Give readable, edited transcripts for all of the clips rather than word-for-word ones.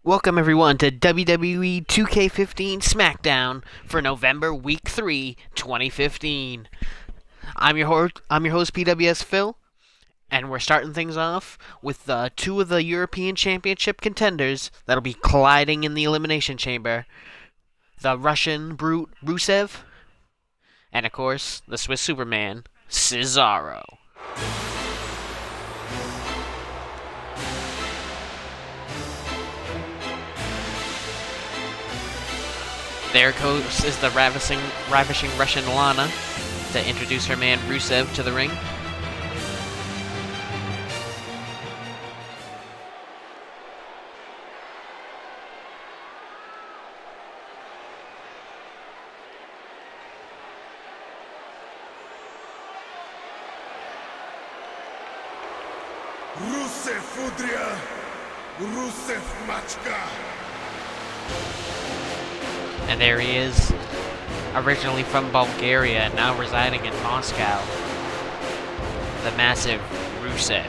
Welcome everyone to WWE 2K15 SmackDown for November Week 3, 2015. I'm your host PWS Phil, and we're starting things off with two of the European Championship contenders that'll be colliding in the Elimination Chamber. The Russian brute Rusev, and of course, the Swiss Superman, Cesaro. There goes is the ravishing Russian Lana to introduce her man Rusev to the ring. Rusev Fudria, Rusev Machka. And there he is, originally from Bulgaria and now residing in Moscow, the massive Rusev.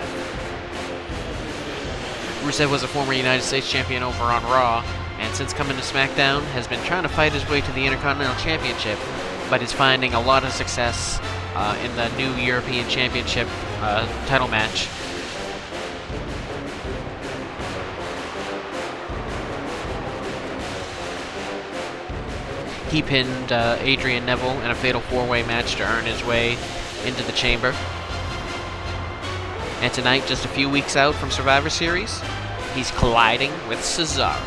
Rusev was a former United States champion over on Raw, and since coming to SmackDown has been trying to fight his way to the Intercontinental Championship, but is finding a lot of success in the new European Championship title match. He pinned Adrian Neville in a fatal four-way match to earn his way into the chamber. And tonight, just a few weeks out from Survivor Series, he's colliding with Cesaro.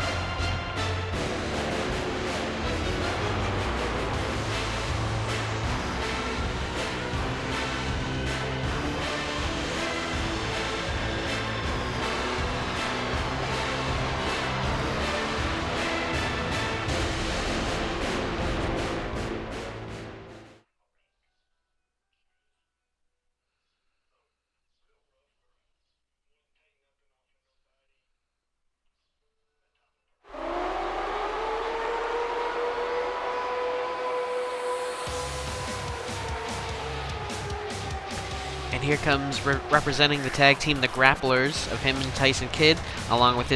And here comes representing the tag team, the Grapplers, of him and Tyson Kidd, along with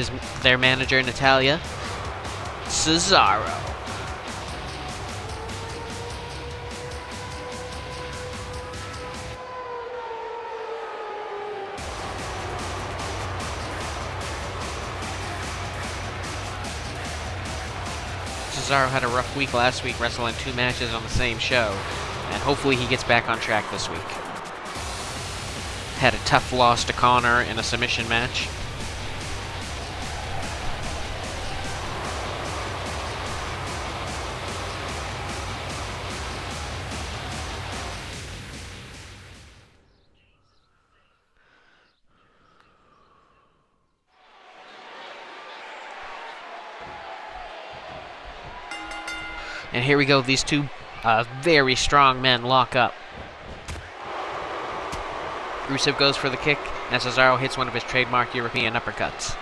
their manager, Natalya, Cesaro. Cesaro had a rough week last week, wrestling two matches on the same show, and hopefully he gets back on track this week. Had a tough loss to Connor in a submission match. And here we go, these two very strong men lock up. Rusev goes for the kick, and Cesaro hits one of his trademark European uppercuts.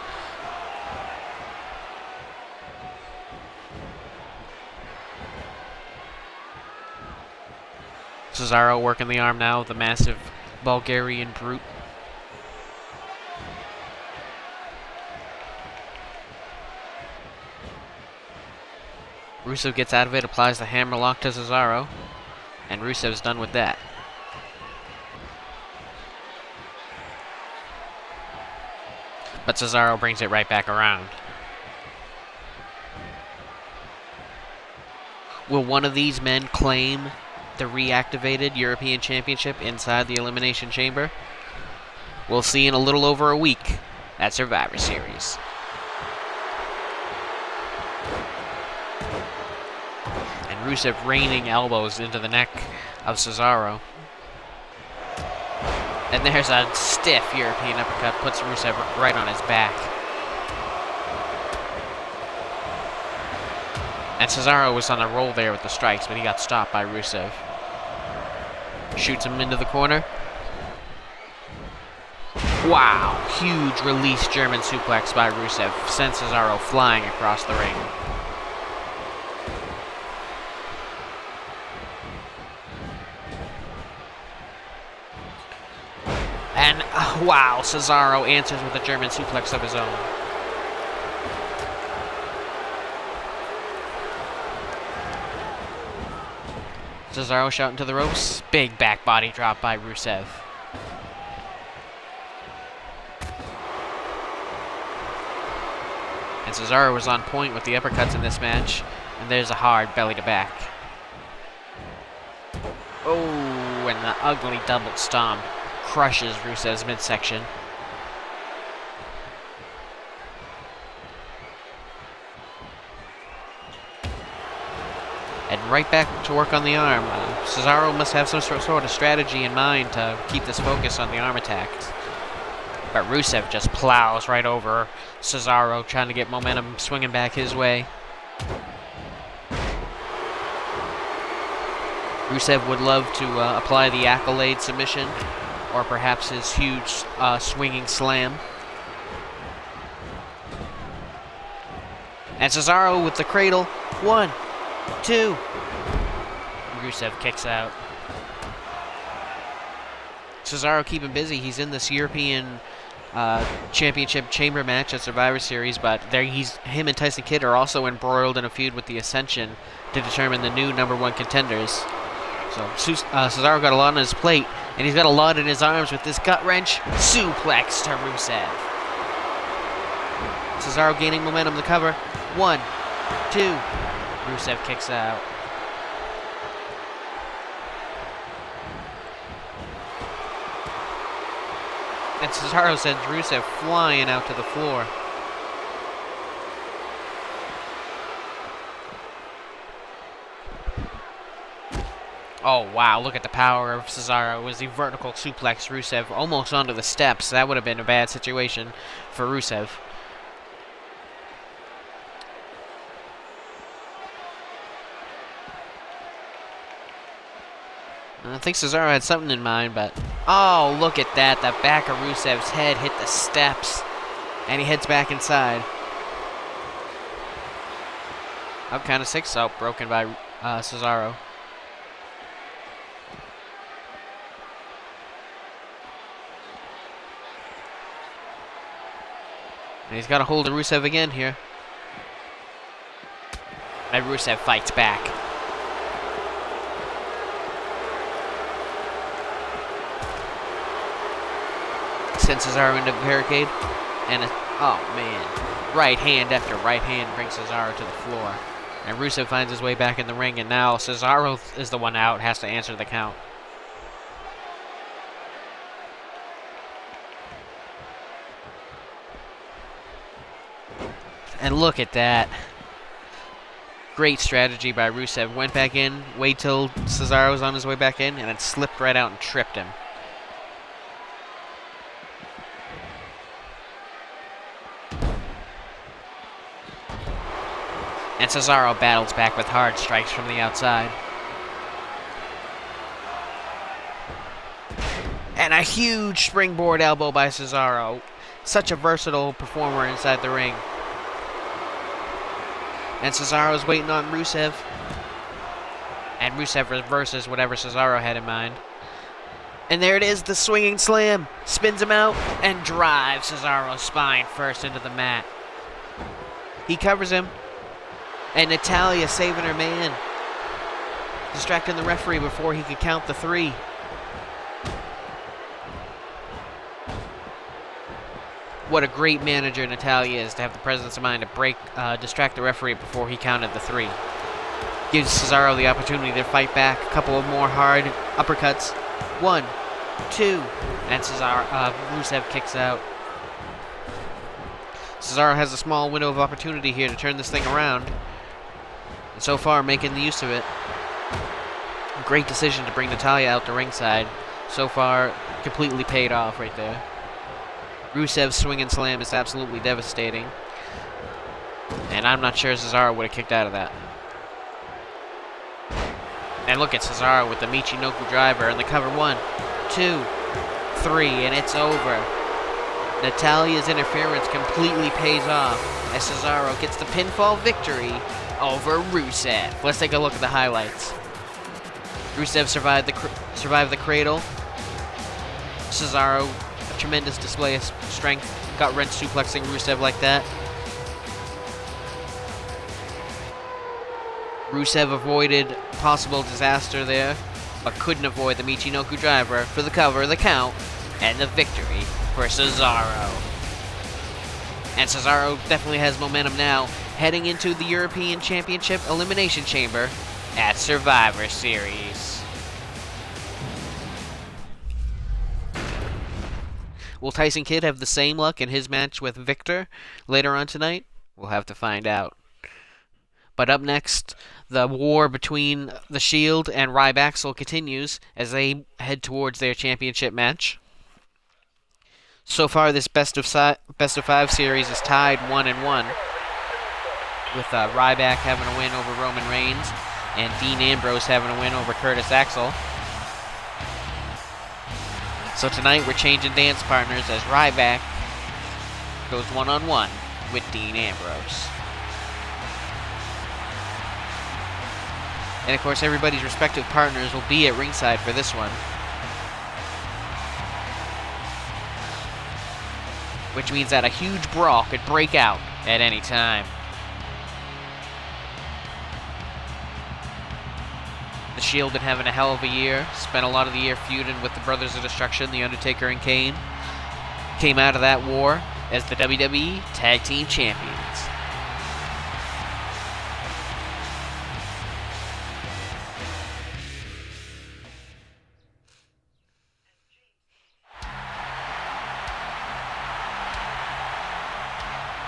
Cesaro working the arm now, the massive Bulgarian brute. Rusev gets out of it, applies the hammerlock to Cesaro, and Rusev's done with that. But Cesaro brings it right back around. Will one of these men claim the reactivated European Championship inside the Elimination Chamber? We'll see in a little over a week at Survivor Series. And Rusev raining elbows into the neck of Cesaro. And there's a stiff European uppercut, puts Rusev right on his back. And Cesaro was on a roll there with the strikes, but he got stopped by Rusev. Shoots him into the corner. Wow, huge release German suplex by Rusev, sends Cesaro flying across the ring. And wow, Cesaro answers with a German suplex of his own. Cesaro shouting to the ropes. Big back body drop by Rusev. And Cesaro was on point with the uppercuts in this match. And there's a hard belly to back. Oh, and the ugly double stomp crushes Rusev's midsection. And right back to work on the arm. Cesaro must have some sort of strategy in mind to keep this focus on the arm attacks. But Rusev just plows right over Cesaro, trying to get momentum swinging back his way. Rusev would love to apply the accolade submission, or perhaps his huge swinging slam. And Cesaro with the cradle. 1, 2. Rusev kicks out. Cesaro keeping busy. He's in this European Championship Chamber match at Survivor Series, but him and Tyson Kidd are also embroiled in a feud with the Ascension to determine the new #1 contenders. So Cesaro got a lot on his plate, and he's got a lot in his arms with this gut wrench suplex to Rusev. Cesaro gaining momentum to cover. 1, 2. Rusev kicks out. And Cesaro sends Rusev flying out to the floor. Oh, wow, look at the power of Cesaro as he vertical suplex Rusev almost onto the steps. That would have been a bad situation for Rusev. I think Cesaro had something in mind, but... Oh, look at that. The back of Rusev's head hit the steps. And he heads back inside. Up count of 6. Oh, broken by Cesaro. And he's got a hold of Rusev again here. And Rusev fights back. Sends Cesaro into the barricade. And oh man. Right hand after right hand brings Cesaro to the floor. And Rusev finds his way back in the ring, and now Cesaro is the one out, has to answer the count. And look at that. Great strategy by Rusev. Went back in, wait till Cesaro was on his way back in, and then slipped right out and tripped him. And Cesaro battles back with hard strikes from the outside. And a huge springboard elbow by Cesaro. Such a versatile performer inside the ring. And Cesaro's waiting on Rusev. And Rusev reverses whatever Cesaro had in mind. And there it is, the swinging slam. Spins him out and drives Cesaro's spine first into the mat. He covers him. And Natalya saving her man. Distracting the referee before he could count the 3. What a great manager Natalya is to have the presence of mind to distract the referee before he counted the 3. Gives Cesaro the opportunity to fight back. A couple of more hard uppercuts. 1, 2, and Rusev kicks out. Cesaro has a small window of opportunity here to turn this thing around. And so far, making the use of it. Great decision to bring Natalya out to ringside. So far, completely paid off right there. Rusev's swing and slam is absolutely devastating. And I'm not sure Cesaro would have kicked out of that. And look at Cesaro with the Michinoku driver and the cover. 1, 2, 3, and it's over. Natalya's interference completely pays off as Cesaro gets the pinfall victory over Rusev. Let's take a look at the highlights. Rusev survived the cradle. Cesaro, a tremendous display of strength, got wrench suplexing Rusev like that. Rusev avoided possible disaster there, but couldn't avoid the Michinoku driver for the cover, the count, and the victory for Cesaro. And Cesaro definitely has momentum now, heading into the European Championship Elimination Chamber at Survivor Series. Will Tyson Kidd have the same luck in his match with Victor later on tonight? We'll have to find out. But up next, the war between The Shield and Ryback continues as they head towards their championship match. So far, this best of five series is tied 1-1, with Ryback having a win over Roman Reigns and Dean Ambrose having a win over Curtis Axel. So tonight we're changing dance partners as Ryback goes one-on-one with Dean Ambrose. And of course, everybody's respective partners will be at ringside for this one, which means that a huge brawl could break out at any time. The Shield been having a hell of a year, spent a lot of the year feuding with the Brothers of Destruction, The Undertaker and Kane. Came out of that war as the WWE Tag Team Champions.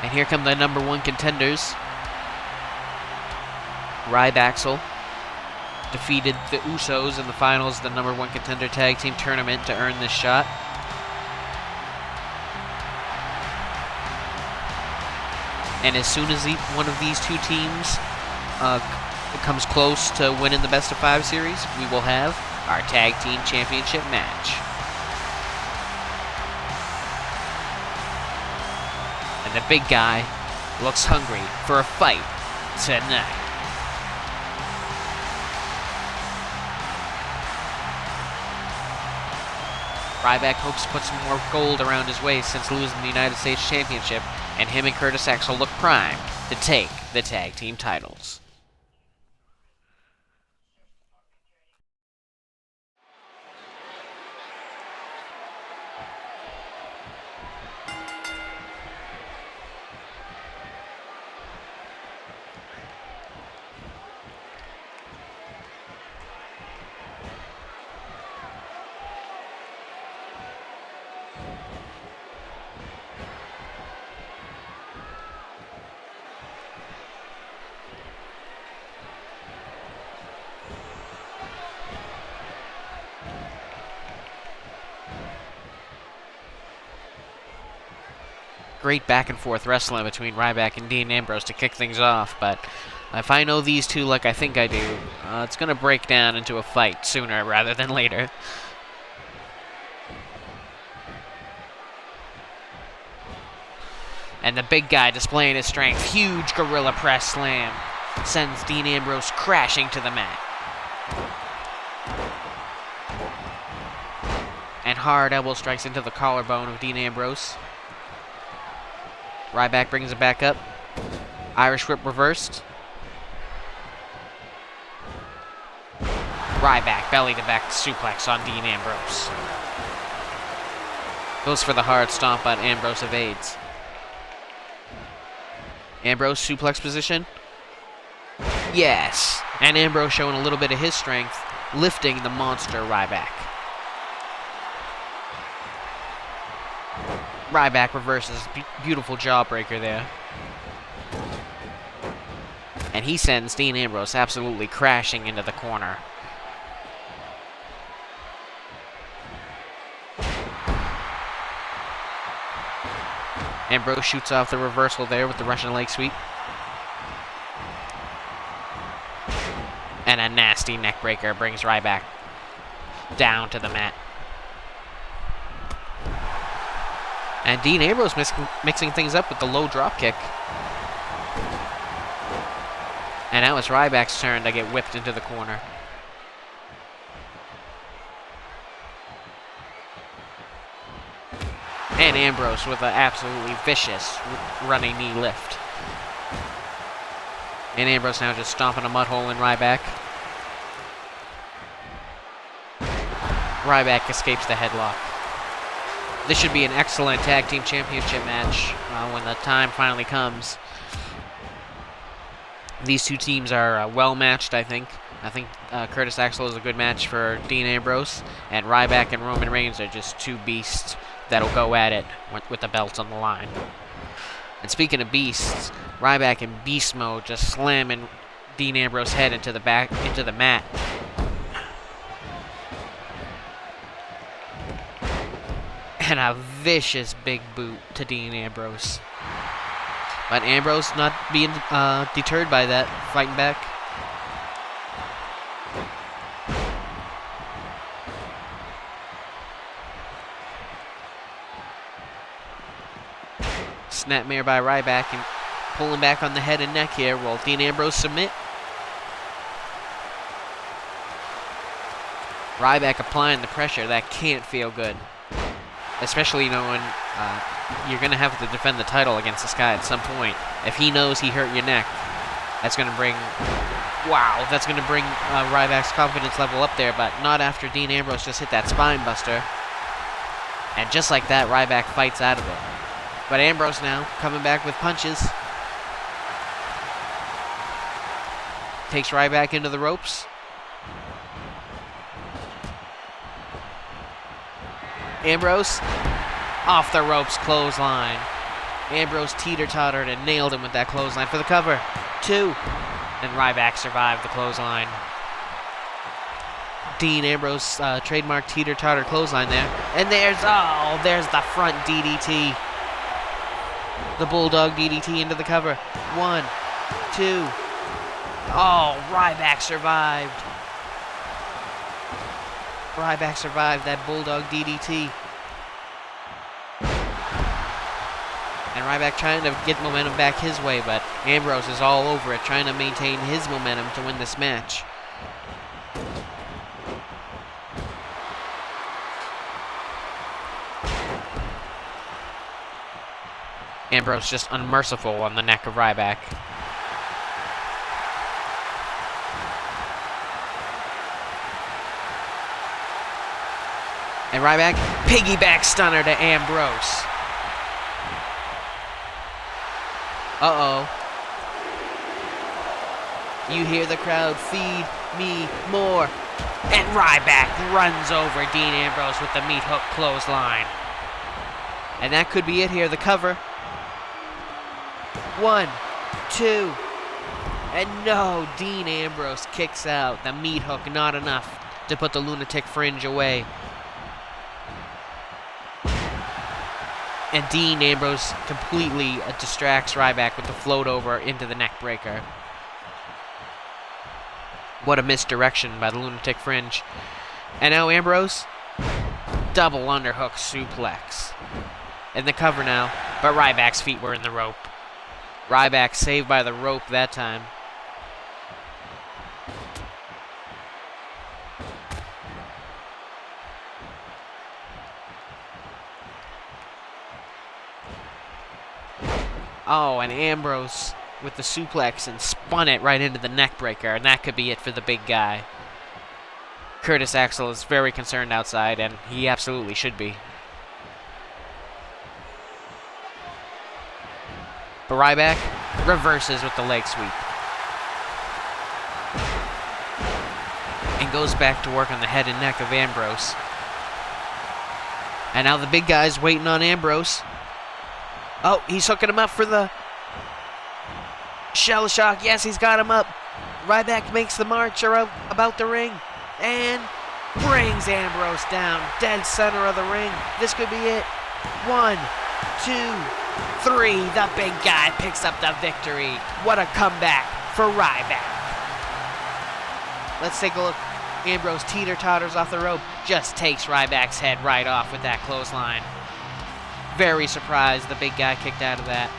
And here come the number one contenders. Ryback defeated the Usos in the finals of the number one contender tag team tournament to earn this shot. And as soon as one of these two teams comes close to winning the best of five series, we will have our tag team championship match. And the big guy looks hungry for a fight tonight. Ryback hopes to put some more gold around his waist since losing the United States Championship, and him and Curtis Axel look primed to take the tag team titles. Great back and forth wrestling between Ryback and Dean Ambrose to kick things off, but if I know these two like I think I do, it's going to break down into a fight sooner rather than later. And the big guy displaying his strength, huge gorilla press slam, sends Dean Ambrose crashing to the mat. And hard elbow strikes into the collarbone of Dean Ambrose. Ryback brings it back up. Irish whip reversed. Ryback belly to back suplex on Dean Ambrose. Goes for the hard stomp, but Ambrose evades. Ambrose suplex position. Yes! And Ambrose showing a little bit of his strength, lifting the monster Ryback. Ryback reverses. Beautiful jawbreaker there. And he sends Dean Ambrose absolutely crashing into the corner. Ambrose shoots off the reversal there with the Russian leg sweep. And a nasty neckbreaker brings Ryback down to the mat. And Dean Ambrose mixing things up with the low drop kick. And now it's Ryback's turn to get whipped into the corner. And Ambrose with an absolutely vicious running knee lift. And Ambrose now just stomping a mud hole in Ryback. Ryback escapes the headlock. This should be an excellent tag team championship match when the time finally comes. These two teams are well matched, I think. I think Curtis Axel is a good match for Dean Ambrose, and Ryback and Roman Reigns are just two beasts that'll go at it with the belts on the line. And speaking of beasts, Ryback in beast mode just slamming Dean Ambrose's head into the mat. And a vicious big boot to Dean Ambrose. But Ambrose not being deterred by that, fighting back. Snapmare by Ryback and pulling back on the head and neck here. Will Dean Ambrose submit? Ryback applying the pressure. That can't feel good. Especially knowing you're going to have to defend the title against this guy at some point. If he knows he hurt your neck, that's going to bring... Wow, that's going to bring Ryback's confidence level up there, but not after Dean Ambrose just hit that spine buster. And just like that, Ryback fights out of it. But Ambrose now coming back with punches. Takes Ryback into the ropes. Ambrose off the ropes clothesline. Ambrose teeter-tottered and nailed him with that clothesline for the cover. 2. And Ryback survived the clothesline. Dean Ambrose trademark teeter-totter clothesline there. And there's the front DDT. The Bulldog DDT into the cover. 1, 2. Oh, Ryback survived. Ryback survived that Bulldog DDT. And Ryback trying to get momentum back his way, but Ambrose is all over it, trying to maintain his momentum to win this match. Ambrose just unmerciful on the neck of Ryback. And Ryback, piggyback stunner to Ambrose. Uh-oh. You hear the crowd, feed me more. And Ryback runs over Dean Ambrose with the meat hook clothesline. And that could be it here, the cover. 1, 2. And no, Dean Ambrose kicks out. The meat hook not enough to put the lunatic fringe away. And Dean Ambrose completely distracts Ryback with the float over into the neck breaker. What a misdirection by the lunatic fringe. And now Ambrose, double underhook suplex. In the cover now, but Ryback's feet were in the rope. Ryback saved by the rope that time. Oh, and Ambrose with the suplex and spun it right into the neck breaker, and that could be it for the big guy. Curtis Axel is very concerned outside, and he absolutely should be. But Ryback reverses with the leg sweep. And goes back to work on the head and neck of Ambrose. And now the big guy's waiting on Ambrose. Oh, he's hooking him up for the shell shock. Yes, he's got him up. Ryback makes the march around about the ring and brings Ambrose down, dead center of the ring. This could be it. 1, 2, 3. The big guy picks up the victory. What a comeback for Ryback. Let's take a look. Ambrose teeter-totters off the rope. Just takes Ryback's head right off with that clothesline. Very surprised the big guy kicked out of that.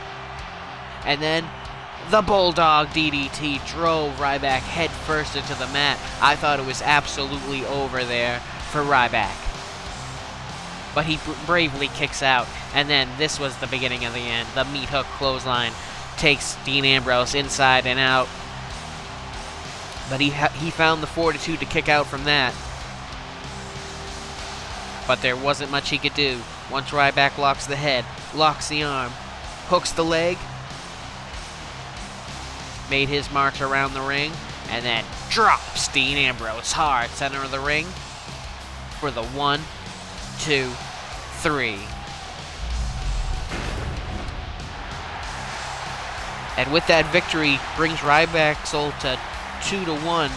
And then the Bulldog DDT drove Ryback head first into the mat. I thought it was absolutely over there for Ryback. But he bravely kicks out. And then this was the beginning of the end. The meat hook clothesline takes Dean Ambrose inside and out. But he found the fortitude to kick out from that. But there wasn't much he could do. Once Ryback locks the head, locks the arm, hooks the leg, made his march around the ring, and then drops Dean Ambrose hard center of the ring for the 1, 2, 3. And with that victory, brings Ryback's ult to 2-1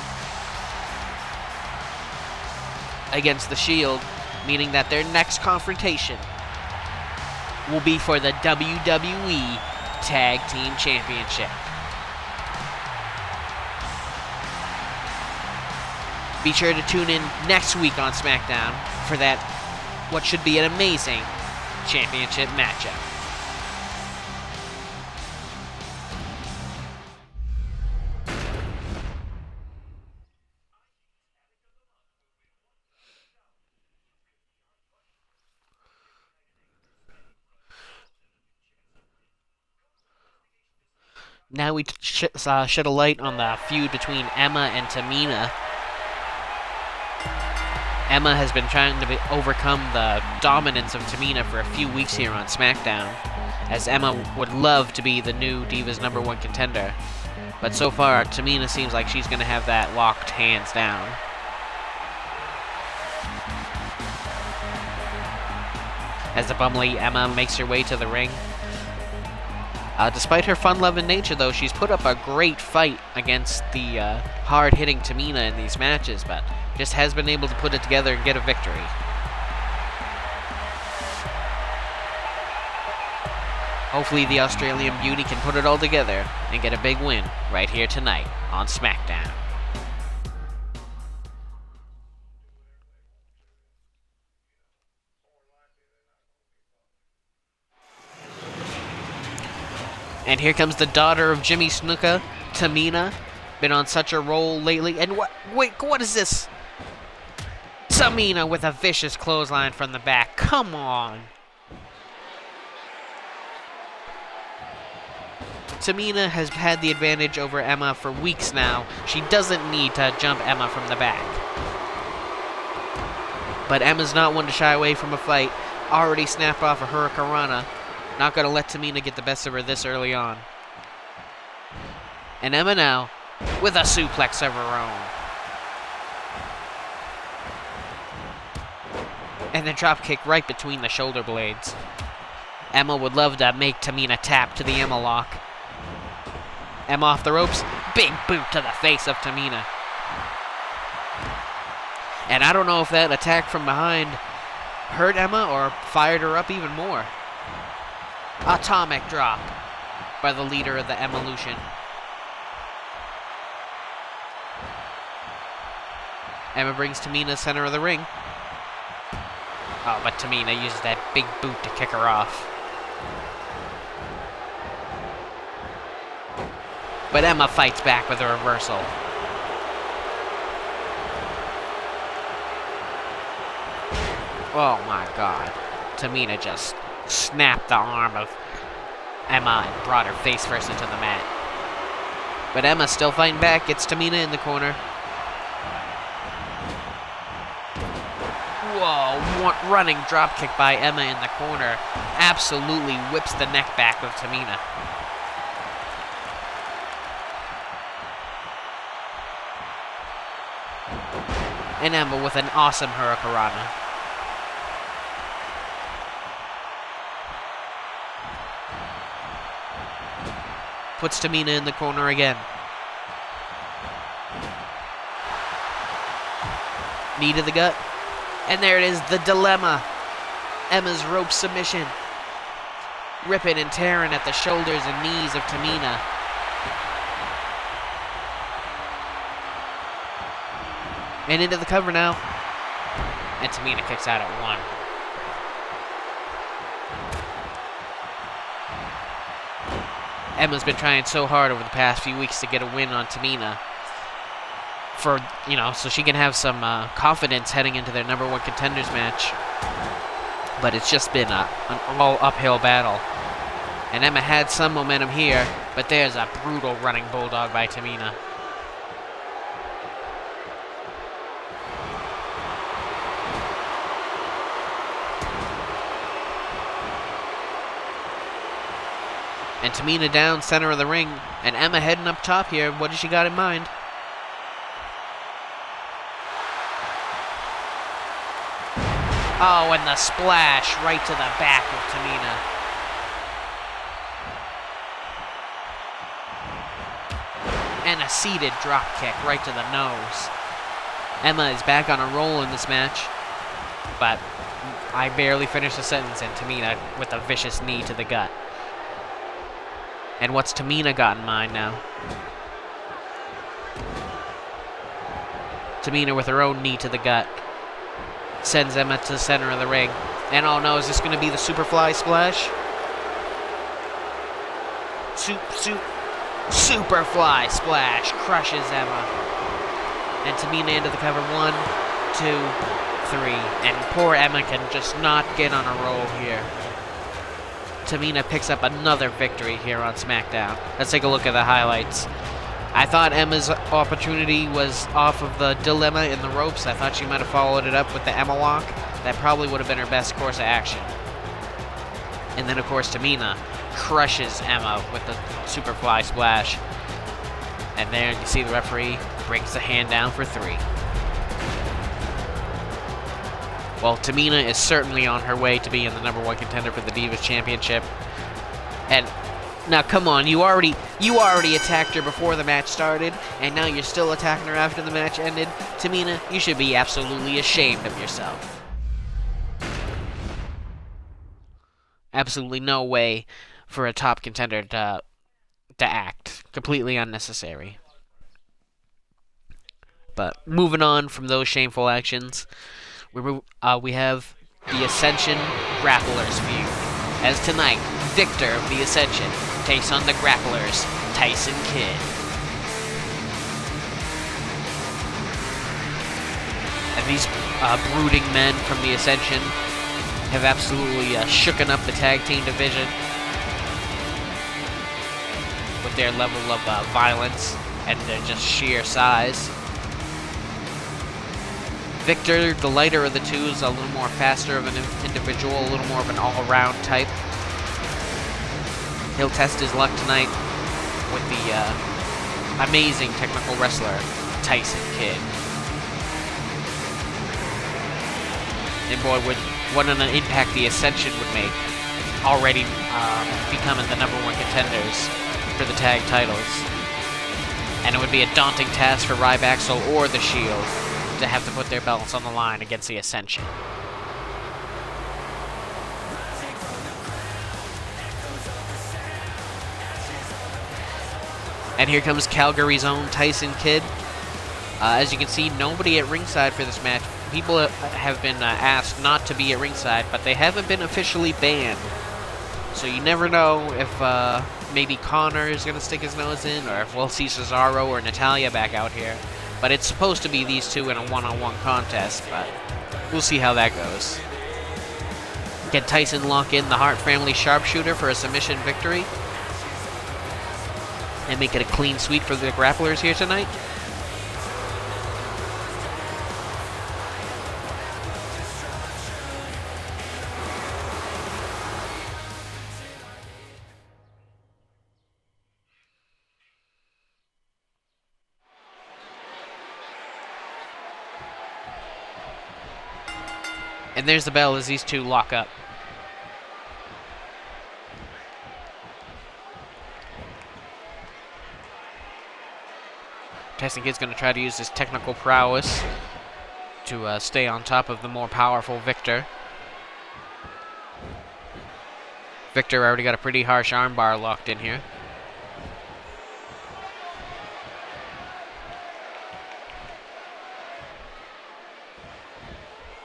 against the Shield, meaning that their next confrontation will be for the WWE Tag Team Championship. Be sure to tune in next week on SmackDown for that, what should be an amazing championship matchup. Now we shed a light on the feud between Emma and Tamina. Emma has been trying to overcome the dominance of Tamina for a few weeks here on SmackDown, as Emma would love to be the new Divas #1 contender. But so far, Tamina seems like she's going to have that locked hands down. As the bumbly Emma makes her way to the ring. Despite her fun-loving nature, though, she's put up a great fight against the hard-hitting Tamina in these matches, but just has been able to put it together and get a victory. Hopefully the Australian beauty can put it all together and get a big win right here tonight on SmackDown. And here comes the daughter of Jimmy Snuka, Tamina. Been on such a roll lately. And what is this? Tamina with a vicious clothesline from the back. Come on. Tamina has had the advantage over Emma for weeks now. She doesn't need to jump Emma from the back. But Emma's not one to shy away from a fight. Already snapped off a Hurricanrana. Not going to let Tamina get the best of her this early on. And Emma now with a suplex of her own. And then drop kick right between the shoulder blades. Emma would love to make Tamina tap to the Emma lock. Emma off the ropes. Big boot to the face of Tamina. And I don't know if that attack from behind hurt Emma or fired her up even more. Atomic drop by the leader of the Evolution. Emma brings Tamina center of the ring. Oh, but Tamina uses that big boot to kick her off. But Emma fights back with a reversal. Oh my god. Tamina just snapped the arm of Emma and brought her face first into the mat. But Emma's still fighting back, gets Tamina in the corner. Whoa, running dropkick by Emma in the corner. Absolutely whips the neck back of Tamina. And Emma with an awesome Hurricanrana. Puts Tamina in the corner again. Knee to the gut. And there it is, the dilemma. Emma's rope submission. Ripping and tearing at the shoulders and knees of Tamina. And into the cover now. And Tamina kicks out at 1. Emma's been trying so hard over the past few weeks to get a win on Tamina. For, so she can have some confidence heading into their #1 contenders match. But it's just been an all uphill battle. And Emma had some momentum here, but there's a brutal running bulldog by Tamina. And Tamina down center of the ring. And Emma heading up top here. What does she got in mind? Oh, and the splash right to the back of Tamina. And a seated drop kick right to the nose. Emma is back on a roll in this match. But I barely finished the sentence, and Tamina with a vicious knee to the gut. And what's Tamina got in mind now? Tamina with her own knee to the gut. Sends Emma to the center of the ring. And oh no, is this going to be the Superfly splash? Superfly splash crushes Emma. And Tamina into the cover. 1, 2, 3. And poor Emma can just not get on a roll here. Tamina picks up another victory here on SmackDown. Let's take a look at the highlights. I thought Emma's opportunity was off of the dilemma in the ropes. I thought she might have followed it up with the Emma lock. That probably would have been her best course of action. And then, of course, Tamina crushes Emma with the Superfly splash. And there you see the referee brings the hand down for 3. Well, Tamina is certainly on her way to being the #1 contender for the Divas Championship. And now, come on, you already attacked her before the match started, and now you're still attacking her after the match ended. Tamina, you should be absolutely ashamed of yourself. Absolutely no way for a top contender to act. Completely unnecessary. But moving on from those shameful actions, we have the Ascension Grapplers feud. As tonight, Victor of the Ascension takes on the Grapplers, Tyson Kidd. And these brooding men from the Ascension have absolutely shooken up the tag team division with their level of violence and their just sheer size. Victor, the lighter of the two, is a little more faster of an individual, a little more of an all-around type. He'll test his luck tonight with the amazing technical wrestler, Tyson Kidd. And boy, what an impact the Ascension would make, already becoming the #1 contenders for the tag titles. And it would be a daunting task for Ryback or the Shield to have to put their belts on the line against the Ascension. And here comes Calgary's own Tyson Kidd. As you can see, nobody at ringside for this match. People have been asked not to be at ringside, but they haven't been officially banned. So you never know if maybe Connor is going to stick his nose in, or if we'll see Cesaro or Natalya back out here. But it's supposed to be these two in a one-on-one contest, but we'll see how that goes. Can Tyson lock in the Hart family sharpshooter for a submission victory? And make it a clean sweep for the Grapplers here tonight? And there's the bell as these two lock up. Tyson Kidd's going to try to use his technical prowess to stay on top of the more powerful Victor. Victor already got a pretty harsh armbar locked in here.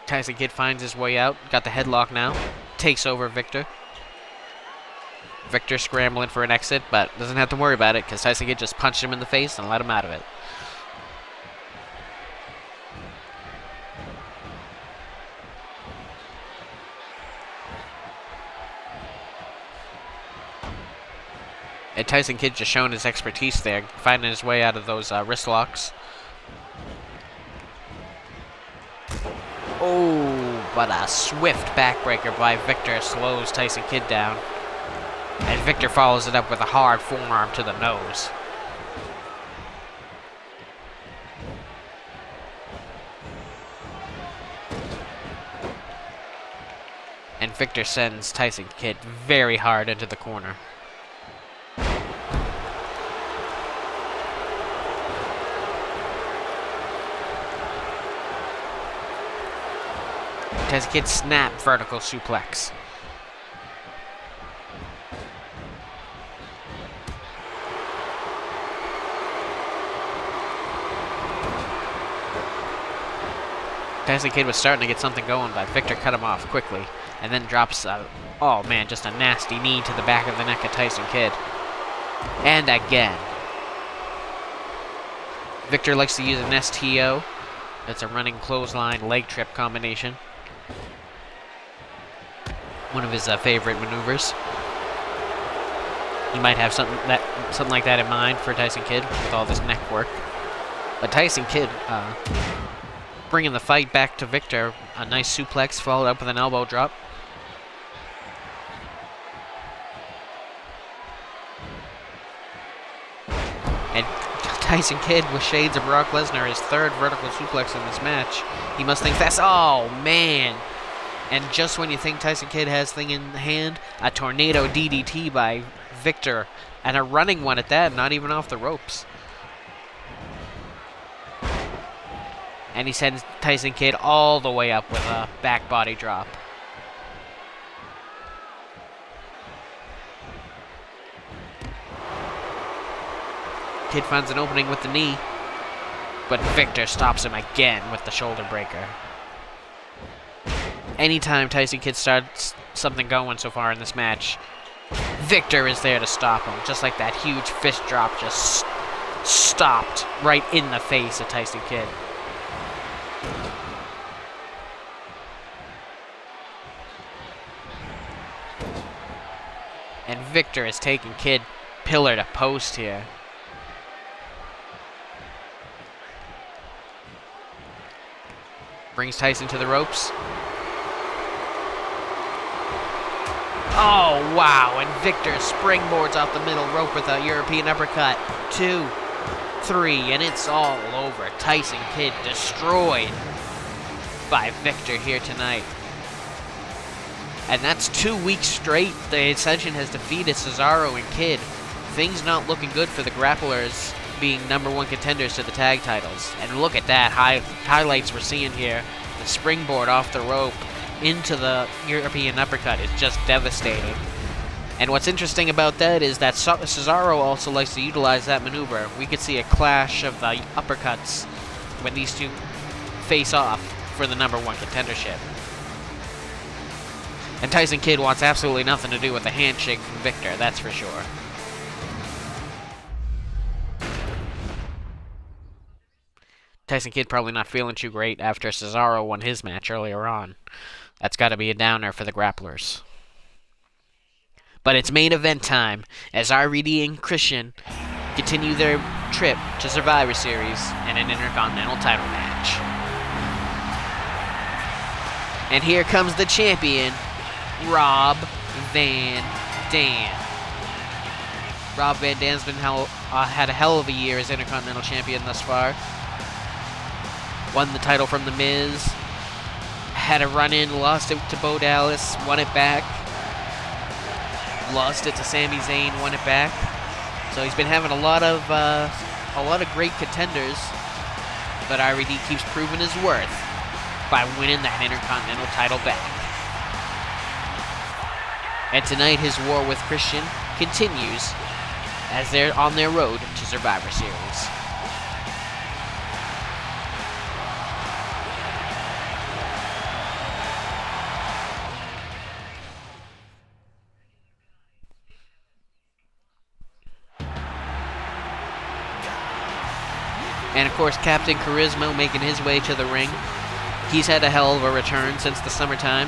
Tyson Kidd finds his way out. Got the headlock now. Takes over Victor. Victor scrambling for an exit, but doesn't have to worry about it because Tyson Kidd just punched him in the face and let him out of it. And Tyson Kidd just showing his expertise there, finding his way out of those wrist locks. Oh, but a swift backbreaker by Victor slows Tyson Kidd down. And Victor follows it up with a hard forearm to the nose. And Victor sends Tyson Kidd very hard into the corner. Tyson Kidd snap vertical suplex. Tyson Kidd was starting to get something going, but Victor cut him off quickly. And then drops, oh man, just a nasty knee to the back of the neck of Tyson Kidd. And again. Victor likes to use an STO. That's a running clothesline leg trip combination. One of his favorite maneuvers. He might have something like that in mind for Tyson Kidd with all this neck work. But Tyson Kidd bringing the fight back to Victor. A nice suplex followed up with an elbow drop. And Tyson Kidd with shades of Brock Lesnar, his third vertical suplex in this match. He must think fast. Oh, man. And just when you think Tyson Kidd has thing in hand, a tornado DDT by Victor. And a running one at that, not even off the ropes. And he sends Tyson Kidd all the way up with a back body drop. Kidd finds an opening with the knee, but Victor stops him again with the shoulder breaker. Anytime Tyson Kidd starts something going so far in this match, Victor is there to stop him, just like that huge fist drop just stopped right in the face of Tyson Kidd. And Victor is taking Kidd pillar to post here. Brings Tyson to the ropes. Oh, wow. And Victor springboards off the middle rope with a European uppercut. 2, 3, and it's all over. Tyson Kidd destroyed by Victor here tonight. And that's 2 weeks straight. The Ascension has defeated Cesaro and Kidd. Things not looking good for the grapplers being #1 contenders to the tag titles. And look at that. Highlights we're seeing here. The springboard off the rope into the European uppercut is just devastating. And what's interesting about that is that Cesaro also likes to utilize that maneuver. We could see a clash of the uppercuts when these two face off for the #1 contendership. And Tyson Kidd wants absolutely nothing to do with a handshake from Victor, that's for sure. Tyson Kidd probably not feeling too great after Cesaro won his match earlier on. That's got to be a downer for the grapplers. But it's main event time as RVD and Christian continue their trip to Survivor Series and an Intercontinental title match. And here comes the champion, Rob Van Dam. Rob Van Dam's been had a hell of a year as Intercontinental Champion thus far. Won the title from The Miz. Had a run-in, lost it to Bo Dallas, won it back. Lost it to Sami Zayn, won it back. So he's been having a lot of great contenders, but RVD keeps proving his worth by winning that Intercontinental title back. And tonight his war with Christian continues as they're on their road to Survivor Series. And of course, Captain Charisma making his way to the ring. He's had a hell of a return since the summertime.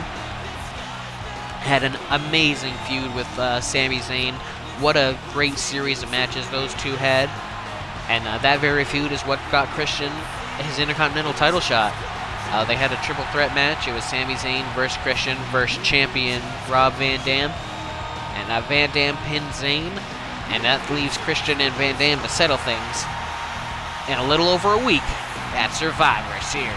Had an amazing feud with Sami Zayn. What a great series of matches those two had. And that very feud is what got Christian his Intercontinental title shot. They had a triple threat match. It was Sami Zayn versus Christian versus champion Rob Van Dam. And Van Dam pins Zayn. And that leaves Christian and Van Dam to settle things in a little over a week at Survivor Series.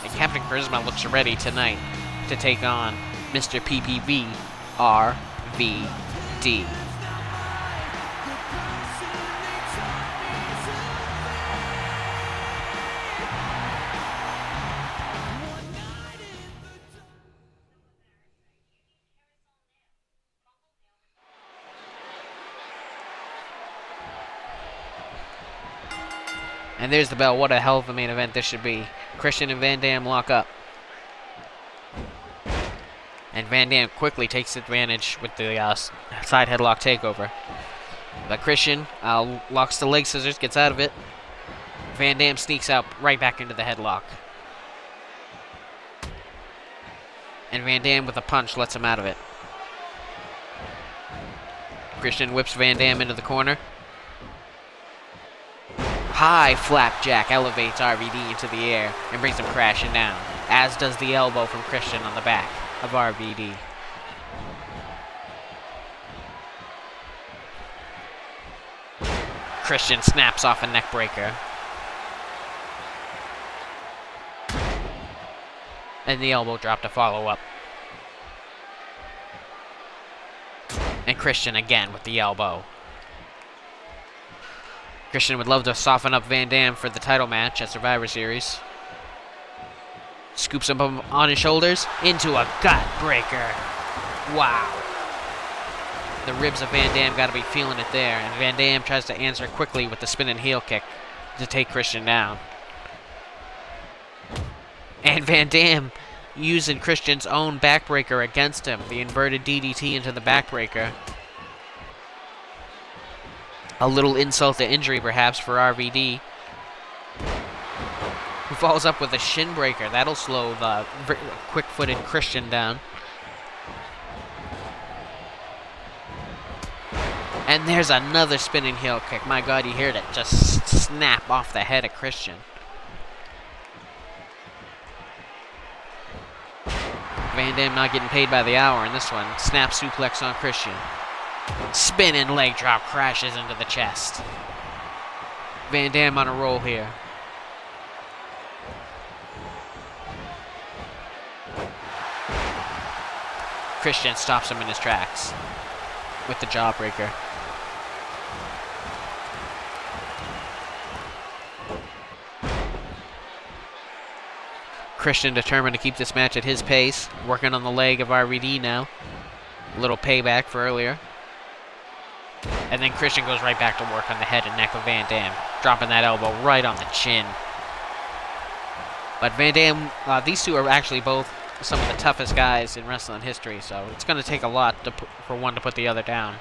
And Captain Charisma looks ready tonight to take on Mr. PPV RVD. And there's the bell. What a hell of a main event this should be. Christian and Van Dam lock up. And Van Dam quickly takes advantage with the side headlock takeover. But Christian locks the leg scissors, gets out of it. Van Dam sneaks out right back into the headlock. And Van Dam with a punch lets him out of it. Christian whips Van Dam into the corner. High flapjack elevates RVD into the air and brings him crashing down, as does the elbow from Christian on the back of RVD. Christian snaps off a neckbreaker. And the elbow drop to follow up. And Christian again with the elbow. Christian would love to soften up Van Dam for the title match at Survivor Series. Scoops him on his shoulders into a gut breaker. Wow. The ribs of Van Dam got to be feeling it there, and Van Dam tries to answer quickly with the spinning heel kick to take Christian down. And Van Dam using Christian's own backbreaker against him, the inverted DDT into the backbreaker. A little insult to injury, perhaps, for RVD, who follows up with a shin breaker. That'll slow the quick-footed Christian down. And there's another spinning heel kick. My God, you hear it just snap off the head of Christian. Van Dam not getting paid by the hour in this one. Snap suplex on Christian. Spinning leg drop crashes into the chest. Van Dam on a roll here. Christian stops him in his tracks with the jawbreaker. Christian determined to keep this match at his pace, working on the leg of RVD now. A little payback for earlier. And then Christian goes right back to work on the head and neck of Van Dam, dropping that elbow right on the chin. But Van Dam, these two are actually both some of the toughest guys in wrestling history, so it's going to take a lot for one to put the other down.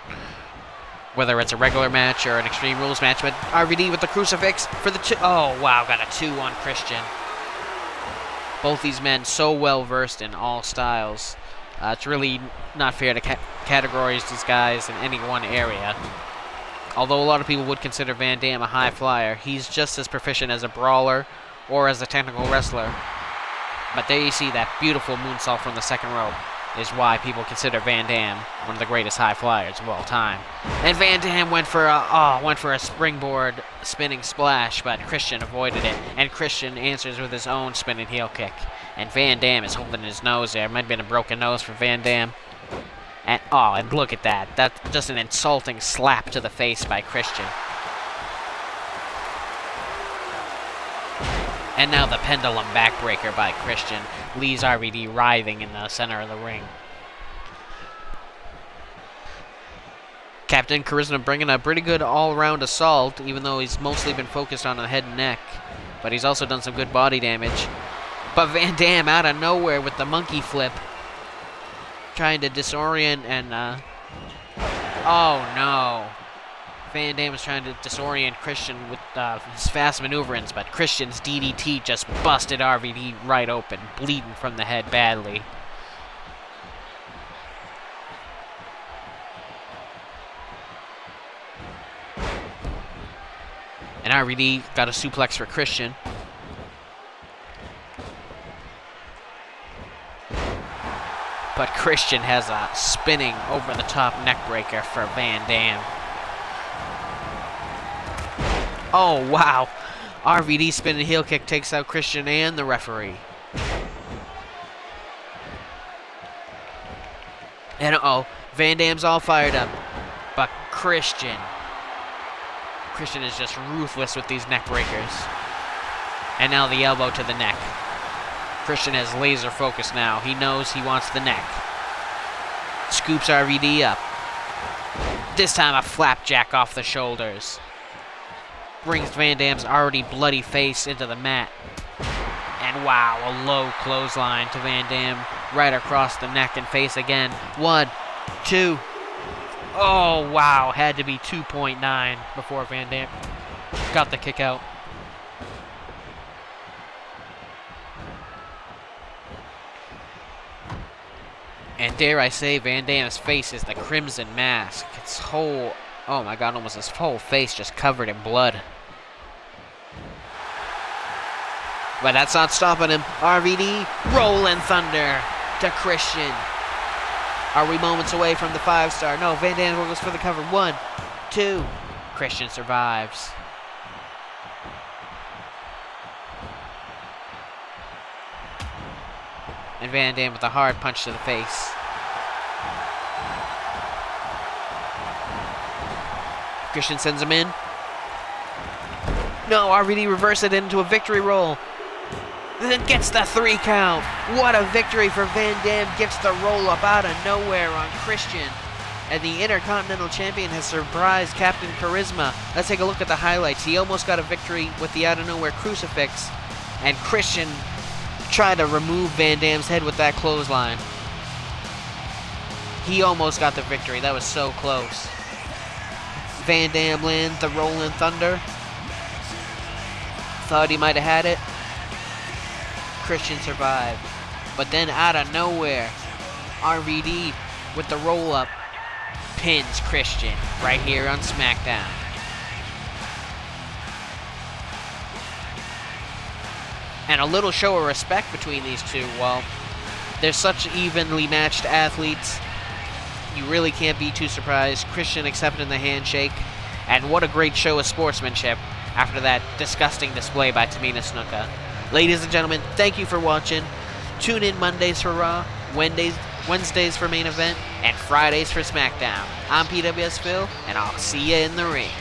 Whether it's a regular match or an Extreme Rules match, but RVD with the crucifix for the oh, wow, got a 2 on Christian. Both these men so well versed in all styles. It's really not fair to categorize these guys in any one area. Although a lot of people would consider Van Dam a high flyer, he's just as proficient as a brawler or as a technical wrestler. But there you see that beautiful moonsault from the second rope is why people consider Van Dam one of the greatest high flyers of all time. And Van Dam went for a springboard spinning splash, but Christian avoided it. And Christian answers with his own spinning heel kick. And Van Dam is holding his nose there. Might have been a broken nose for Van Dam. And look at that. That's just an insulting slap to the face by Christian. And now the pendulum backbreaker by Christian leaves RVD writhing in the center of the ring. Captain Charisma bringing a pretty good all-round assault, even though he's mostly been focused on the head and neck. But he's also done some good body damage. But Van Dam out of nowhere with the monkey flip. Trying to disorient and, oh no. Van Dam was trying to disorient Christian with his fast maneuverings, but Christian's DDT just busted RVD right open, bleeding from the head badly. And RVD got a suplex for Christian. But Christian has a spinning over-the-top neckbreaker for Van Dam. Oh, wow. RVD spinning heel kick takes out Christian and the referee. And Van Dam's all fired up. But Christian is just ruthless with these neck breakers. And now the elbow to the neck. Christian has laser focus now. He knows he wants the neck. Scoops RVD up. This time a flapjack off the shoulders. Brings Van Dam's already bloody face into the mat. And wow, a low clothesline to Van Dam right across the neck and face again. 1, 2. Oh, wow. Had to be 2.9 before Van Dam got the kick out. And dare I say, Van Dam's face is the crimson mask. Its whole, oh my god, almost his whole face just covered in blood. But that's not stopping him. RVD, rolling thunder to Christian. Are we moments away from the 5-star? No, Van Dam goes for the cover. 1, 2. Christian survives. And Van Dam with a hard punch to the face. Christian sends him in. No, RVD reverses it into a victory roll. Then gets the 3 count. What a victory for Van Dam. Gets the roll up out of nowhere on Christian. And the Intercontinental Champion has surprised Captain Charisma. Let's take a look at the highlights. He almost got a victory with the out of nowhere crucifix. And Christian tried to remove Van Dam's head with that clothesline. He almost got the victory. That was so close. Van Dam lands the Rolling Thunder. Thought he might have had it. Christian survived. But then out of nowhere, RVD with the roll-up pins Christian right here on SmackDown. And a little show of respect between these two. Well, they're such evenly matched athletes. You really can't be too surprised. Christian accepting the handshake. And what a great show of sportsmanship after that disgusting display by Tamina Snuka. Ladies and gentlemen, thank you for watching. Tune in Mondays for Raw, Wednesdays for Main Event, and Fridays for SmackDown. I'm PWS Phil, and I'll see you in the ring.